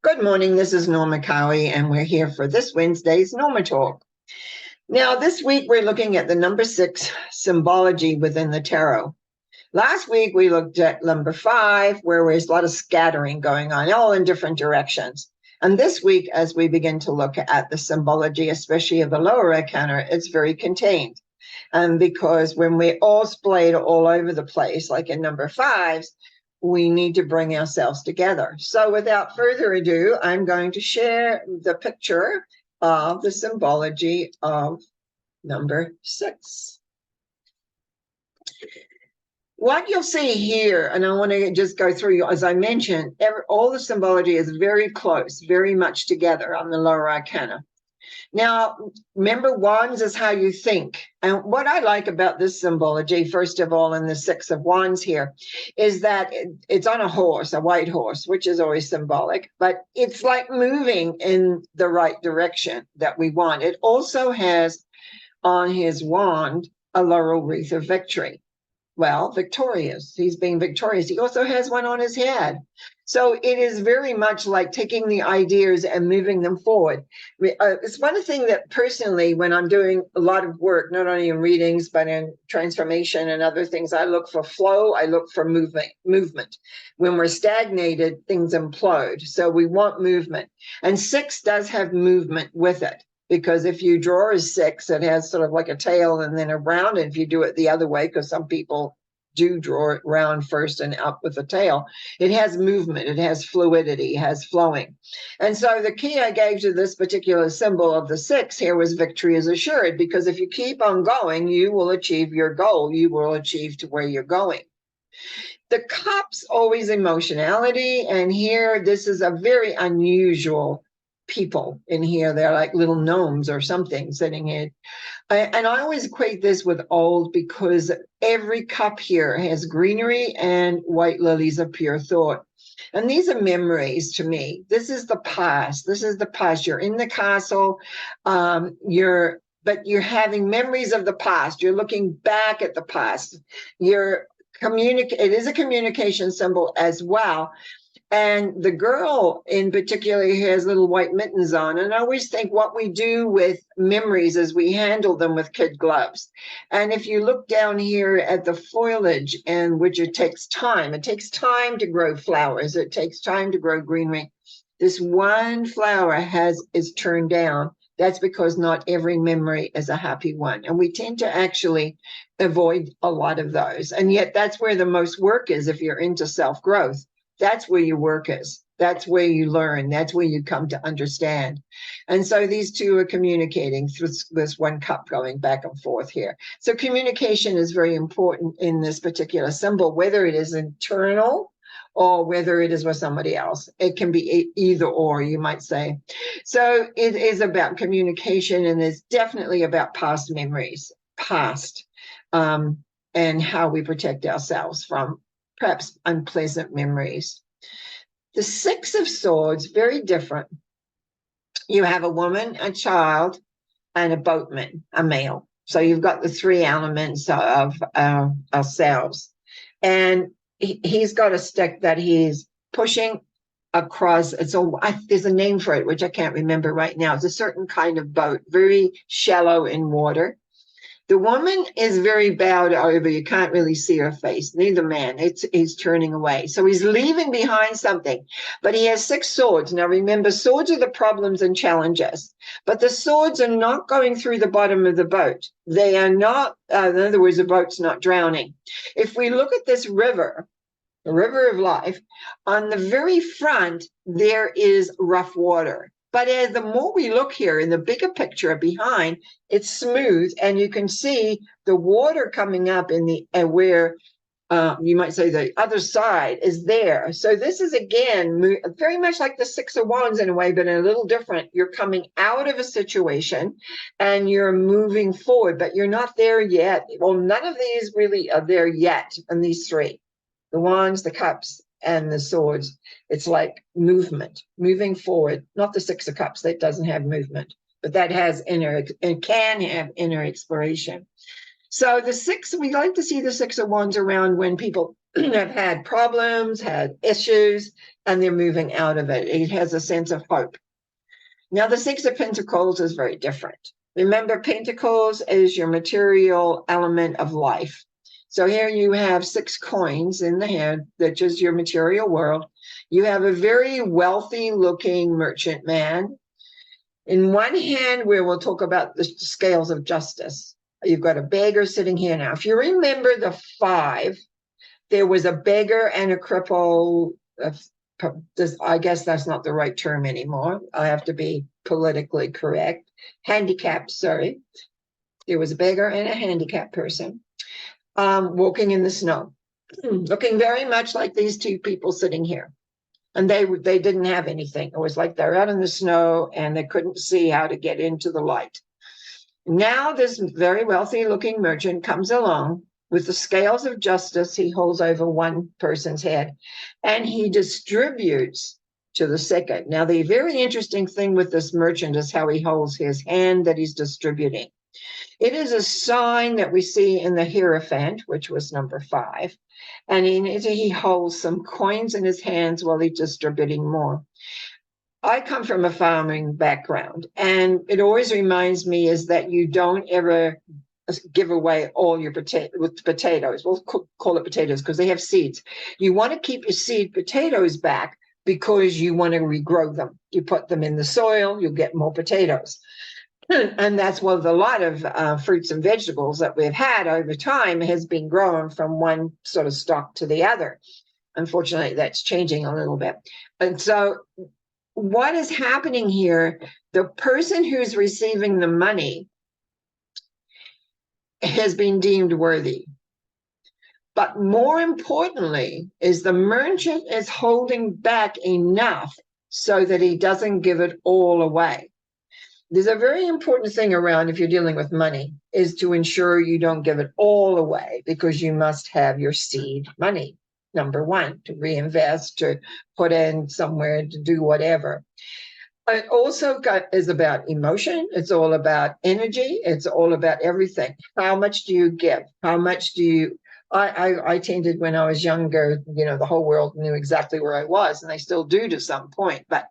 Good morning, this is Norma Cowie, and we're here for this Wednesday's Norma Talk. Now, this week we're looking at the number 6 symbology within the tarot. Last week we looked at number 5, where there's a lot of scattering going on, all in different directions. And this week, as we begin to look at the symbology, especially of the lower arcana, it's very contained. And because when we're all splayed all over the place, like in number 5s, we need to bring ourselves together. So without further ado, I'm going to share the picture of the symbology of number 6. What you'll see here, and I want to just go through, as I mentioned, all the symbology is very close, very much together on the lower arcana. Now, remember, wands is how you think. And what I like about this symbology, first of all, in the 6 of wands here, is that it's on a horse, a white horse, which is always symbolic, but it's like moving in the right direction that we want. It also has on his wand a laurel wreath of victory. Well, victorious. He's being victorious. He also has one on his head. So it is very much like taking the ideas and moving them forward. It's one thing that personally, when I'm doing a lot of work, not only in readings, but in transformation and other things, I look for flow. I look for movement. When we're stagnated, things implode. So we want movement. And 6 does have movement with it. Because if you draw a 6, it has sort of like a tail and then a round. And if you do it the other way, because some people do draw it round first and up with the tail, it has movement, it has fluidity, it has flowing. And so the key I gave to this particular symbol of the 6 here was victory is assured, because if you keep on going, you will achieve your goal. You will achieve to where you're going. The cups, always emotionality. And here, this is a very unusual people in here. They're like little gnomes or something sitting in. And I always equate this with old, because every cup here has greenery and white lilies of pure thought. And these are memories to me. This is the past. This is the past. You're in the castle. But you're having memories of the past. You're looking back at the past. It is a communication symbol as well. And the girl in particular has little white mittens on. And I always think what we do with memories is we handle them with kid gloves. And if you look down here at the foliage, and which it takes time to grow flowers. It takes time to grow greenery. This one flower is turned down. That's because not every memory is a happy one. And we tend to actually avoid a lot of those. And yet that's where the most work is if you're into self-growth. That's where your work is. That's where you learn. That's where you come to understand. And so these two are communicating through this one cup going back and forth here. So communication is very important in this particular symbol, whether it is internal or whether it is with somebody else. It can be either or, you might say. So it is about communication, and it's definitely about past memories, and how we protect ourselves from perhaps unpleasant memories. The 6 of Swords, very different. You have a woman, a child, and a boatman, a male. So you've got the 3 elements of ourselves. And he's got a stick that he's pushing across. There's a name for it, which I can't remember right now. It's a certain kind of boat, very shallow in water. The woman is very bowed over. You can't really see her face. Neither man. He's turning away. So he's leaving behind something. But he has 6 swords. Now remember, swords are the problems and challenges. But the swords are not going through the bottom of the boat. They are not, in other words, the boat's not drowning. If we look at this river, the river of life, on the very front, there is rough water. But as the more we look here in the bigger picture behind, it's smooth, and you can see the water coming up in the where you might say the other side is there. So this is again very much like the 6 of Wands in a way, but a little different. You're coming out of a situation and you're moving forward, but you're not there yet. Well, none of these really are there yet. And these 3, the Wands, the Cups, and the Swords, it's like movement, moving forward. Not the 6 of Cups, that doesn't have movement, but that has can have inner exploration. So the six, we like to see the Six of Wands around when people have had problems, had issues, and they're moving out of it. It has a sense of hope. Now, the Six of Pentacles is very different. Remember, Pentacles is your material element of life. So here you have 6 coins in the hand, which is your material world. You have a very wealthy looking merchant man. In one hand, where we'll talk about the scales of justice, you've got a beggar sitting here now. If you remember the 5, there was a beggar and a cripple. I guess that's not the right term anymore. I have to be politically correct. Handicapped, sorry. There was a beggar and a handicapped person walking in the snow, looking very much like these 2 people sitting here. And they didn't have anything. It was like they're out in the snow and they couldn't see how to get into the light. Now this very wealthy looking merchant comes along with the scales of justice. He holds over one person's head and he distributes to the second. Now, the very interesting thing with this merchant is how he holds his hand that he's distributing. It is a sign that we see in the Hierophant, which was number 5. And he holds some coins in his hands while he's distributing more. I come from a farming background, and it always reminds me is that you don't ever give away all your potatoes. We'll call it potatoes because they have seeds. You want to keep your seed potatoes back because you want to regrow them. You put them in the soil, you'll get more potatoes. And that's what a lot of fruits and vegetables that we've had over time has been grown from one sort of stock to the other. Unfortunately, that's changing a little bit. And so what is happening here, the person who's receiving the money has been deemed worthy. But more importantly is the merchant is holding back enough so that he doesn't give it all away. There's a very important thing around if you're dealing with money is to ensure you don't give it all away because you must have your seed money, number 1, to reinvest, to put in somewhere, to do whatever. It also is about emotion. It's all about energy. It's all about everything. How much do you give? How much do you... I tended when I was younger, the whole world knew exactly where I was, and they still do to some point. But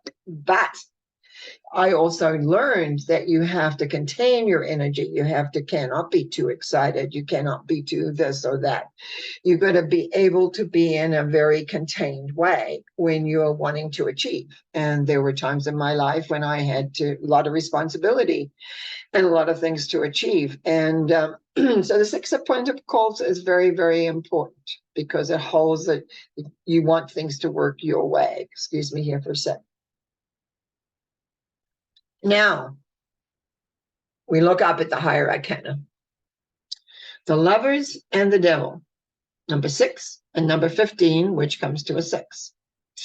I also learned that you have to contain your energy. Cannot be too excited. You cannot be too this or that. You've got to be able to be in a very contained way when you're wanting to achieve. And there were times in my life when I had a lot of responsibility and a lot of things to achieve. And so the Six of Pentacles is very, very important because it holds that you want things to work your way. Excuse me here for a sec. Now, we look up at the higher arcana. The Lovers and the Devil, number 6 and number 15, which comes to a 6.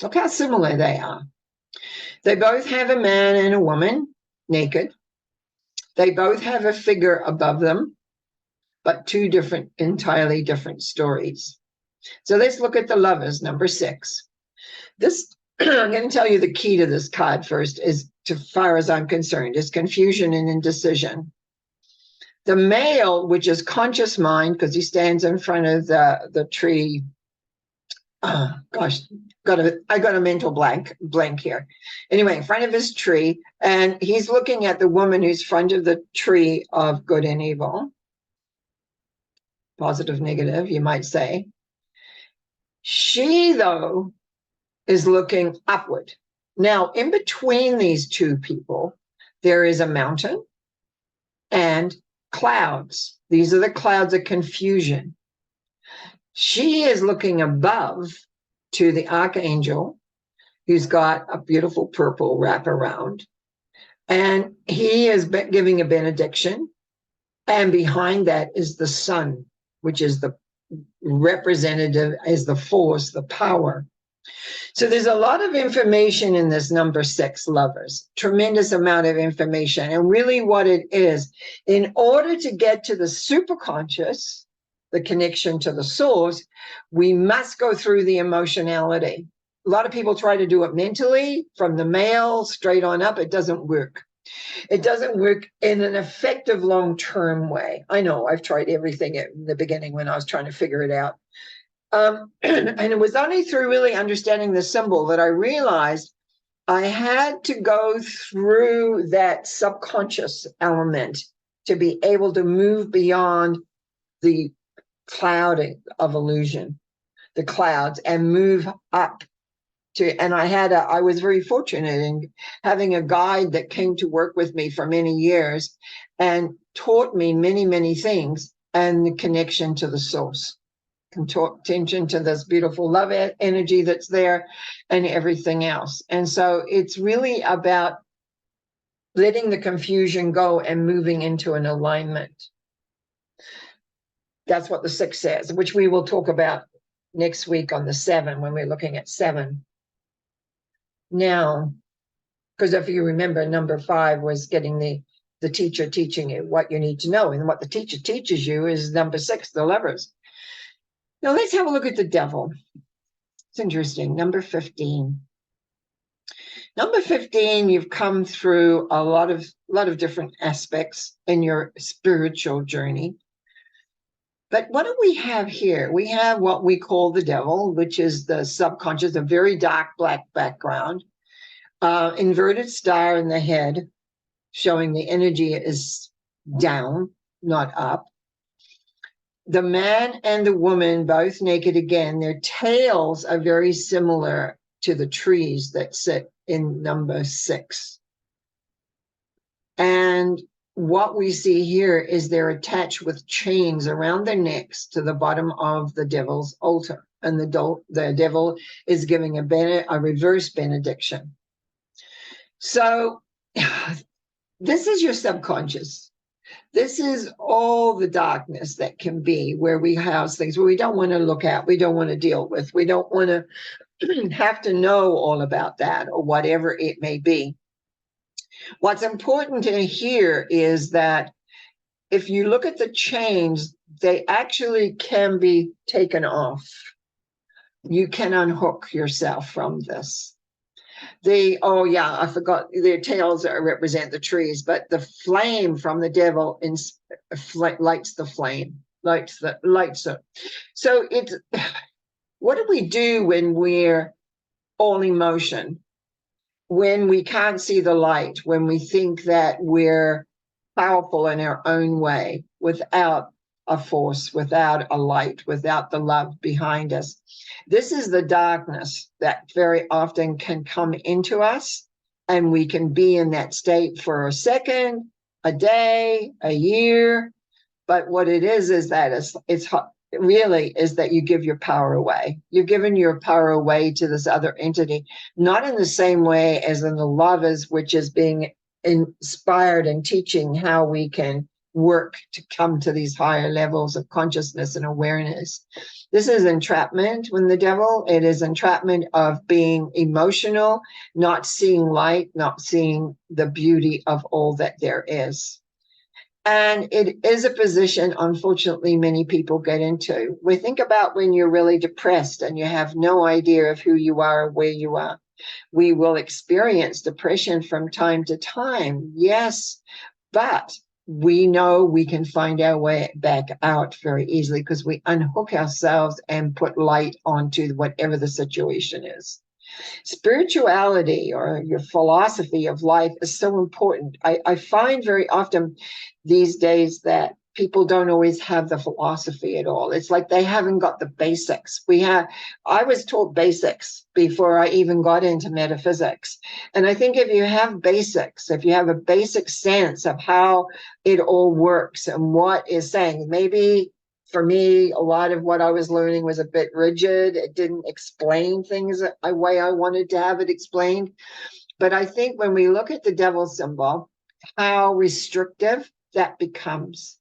Look how similar they are. They both have a man and a woman naked. They both have a figure above them, but 2 entirely different stories. So let's look at the Lovers, number 6. This, I'm going to tell you the key to this card first is, as far as I'm concerned, is confusion and indecision. The male, which is conscious mind, because he stands in front of the tree. Oh, gosh, I got a mental blank here. Anyway, in front of his tree, and he's looking at the woman who's in front of the tree of good and evil. Positive, negative, you might say. She, though, is looking upward. Now, in between these 2 people, there is a mountain and clouds. These are the clouds of confusion. She is looking above to the archangel, who's got a beautiful purple wraparound, and he is giving a benediction. And behind that is the sun, which is the representative, is the force, the power. So there's a lot of information in this number 6, Lovers, tremendous amount of information. And really what it is, in order to get to the superconscious, the connection to the source, we must go through the emotionality. A lot of people try to do it mentally from the male straight on up. It doesn't work. It doesn't work in an effective long-term way. I know I've tried everything in the beginning when I was trying to figure it out. And it was only through really understanding the symbol that I realized I had to go through that subconscious element to be able to move beyond the clouding of illusion, the clouds, and move up to, and I was very fortunate in having a guide that came to work with me for many years and taught me many, many things, and the connection to the source, attention to this beautiful love energy that's there and everything else. And so it's really about letting the confusion go and moving into an alignment. That's what the 6 says, which we will talk about next week on the 7 when we're looking at 7. Now, because if you remember, number 5 was getting the teacher teaching you what you need to know. And what the teacher teaches you is number 6, the levers. Now let's have a look at the devil. It's interesting. Number 15. Number 15, you've come through a lot of different aspects in your spiritual journey. But what do we have here? We have what we call the devil, which is the subconscious, a very dark black background, inverted star in the head, showing the energy is down, not up. The man and the woman, both naked again, their tails are very similar to the trees that sit in number 6. And what we see here is they're attached with chains around their necks to the bottom of the devil's altar. And the devil is giving a reverse benediction. So this is your subconscious. This is all the darkness that can be where we house things where we don't want to look at, we don't want to deal with, we don't want to have to know all about that or whatever it may be. What's important to hear is that if you look at the chains, they actually can be taken off. You can unhook yourself from this. Oh yeah, I forgot, their tails represent the trees, but the flame from the devil lights the flame, lights it. So it's, what do we do when we're all emotion? When we can't see the light, when we think that we're powerful in our own way, without a force, without a light, without the love behind us. This is the darkness that very often can come into us, and we can be in that state for a second, a day, a year. But what it is that it's really is that you give your power away. You're giving your power away to this other entity, not in the same way as in the lovers, which is being inspired and teaching how we can work to come to these higher levels of consciousness and awareness. This is entrapment when the devil, it is entrapment of being emotional, not seeing light, not seeing the beauty of all that there is. And it is a position, unfortunately, many people get into. We think about when you're really depressed and you have no idea of who you are or where you are. We will experience depression from time to time, yes, but we know we can find our way back out very easily because we unhook ourselves and put light onto whatever the situation is. Spirituality or your philosophy of life is so important. I find very often these days that people don't always have the philosophy at all. It's like they haven't got the basics. I was taught basics before I even got into metaphysics. And I think if you have basics, if you have a basic sense of how it all works and what is saying, maybe for me, a lot of what I was learning was a bit rigid. It didn't explain things the way I wanted to have it explained. But I think when we look at the devil symbol, how restrictive that becomes.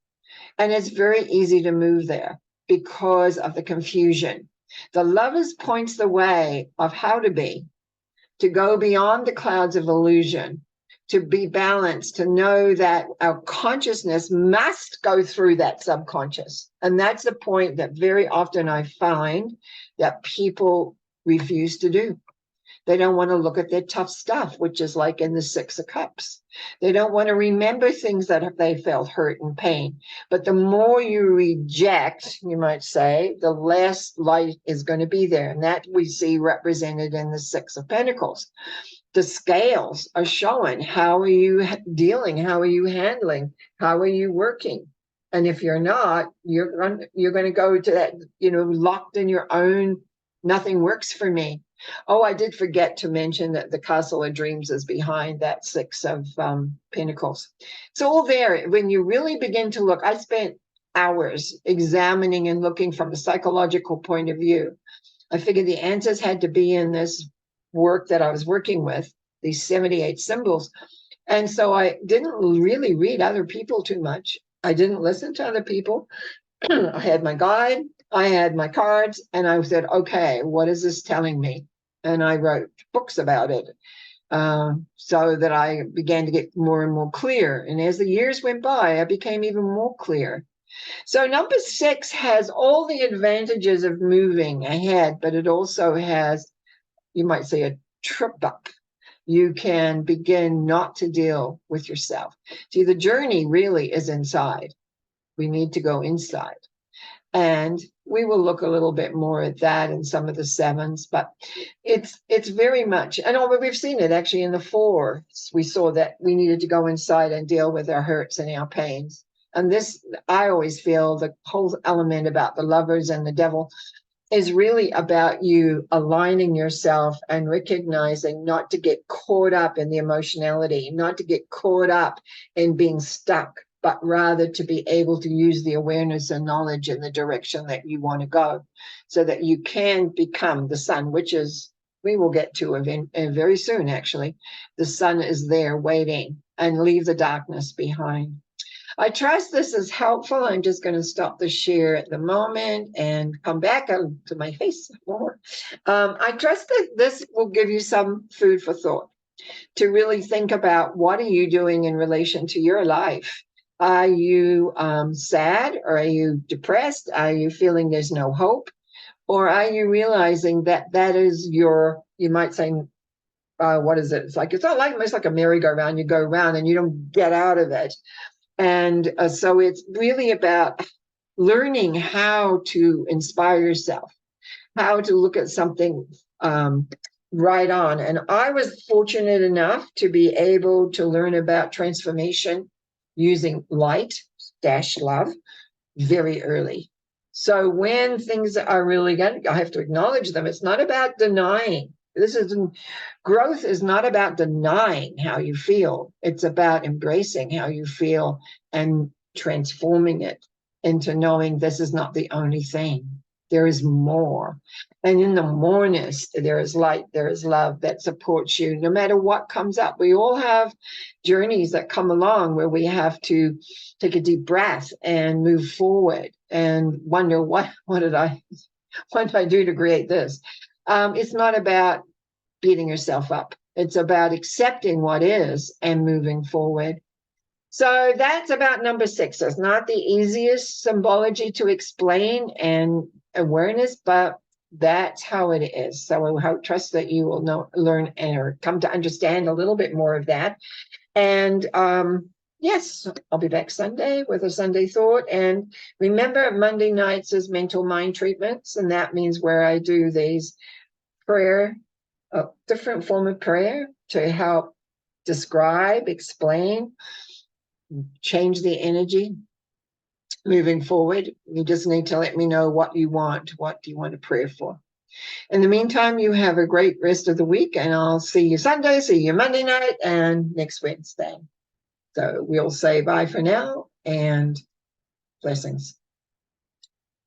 And it's very easy to move there because of the confusion. The lovers points the way of how to be, to go beyond the clouds of illusion, to be balanced, to know that our consciousness must go through that subconscious. And that's the point that very often I find that people refuse to do. They don't want to look at their tough stuff, which is like in the Six of Cups. They don't want to remember things that they felt hurt and pain. But the more you reject, you might say, the less light is going to be there. And that we see represented in the Six of Pentacles. The scales are showing, how are you dealing? How are you handling? How are you working? And if you're not, you're going to go to that, locked in your own, nothing works for me. Oh, I did forget to mention that the Castle of Dreams is behind that Six of Pentacles. It's all there. When you really begin to look, I spent hours examining and looking from a psychological point of view. I figured the answers had to be in this work that I was working with, these 78 symbols. And so I didn't really read other people too much. I didn't listen to other people. I had my guide, I had my cards, and I said, okay, what is this telling me? And I wrote books about it, so that I began to get more and more clear. And as the years went by, I became even more clear. So number 6 has all the advantages of moving ahead, but it also has, you might say, a trip up. You can begin not to deal with yourself. See, the journey really is inside. We need to go inside. And we will look a little bit more at that in some of the 7s, but it's very much, and we've seen it actually in the 4s. We saw that we needed to go inside and deal with our hurts and our pains. And this, I always feel the whole element about the Lovers and the Devil is really about you aligning yourself and recognizing not to get caught up in the emotionality, not to get caught up in being stuck, but rather to be able to use the awareness and knowledge in the direction that you want to go, so that you can become the sun, which is, we will get to very soon, actually. The sun is there waiting, and leave the darkness behind. I trust this is helpful. I'm just going to stop the share at the moment and come back to my face more. I trust that this will give you some food for thought to really think about, what are you doing in relation to your life? Are you sad, or are you depressed? Are you feeling there's no hope? Or are you realizing that that is your, you might say, what is it? It's not like, it's like a merry-go-round. You go around and you don't get out of it. And so it's really about learning how to inspire yourself, how to look at something right on. And I was fortunate enough to be able to learn about transformation using light-love very early. So when things are really good, I have to acknowledge them. It's not about denying. Growth is not about denying how you feel. It's about embracing how you feel and transforming it into knowing this is not the only thing. There is more. And in the moreness, there is light, there is love that supports you no matter what comes up. We all have journeys that come along where we have to take a deep breath and move forward and wonder, what did I do to create this? It's not about beating yourself up. It's about accepting what is and moving forward. So that's about number 6. It's not the easiest symbology to explain and awareness, but that's how it is. So I trust that you will learn or come to understand a little bit more of that. And yes, I'll be back Sunday with a Sunday thought. And remember, Monday nights is mental mind treatments, and that means where I do these prayer, a different form of prayer to help describe, explain, change the energy moving forward. You just need to let me know what you want. What do you want to pray for? In the meantime, you have a great rest of the week, and I'll see you Sunday, see you Monday night, and next Wednesday. So we'll say bye for now, and blessings.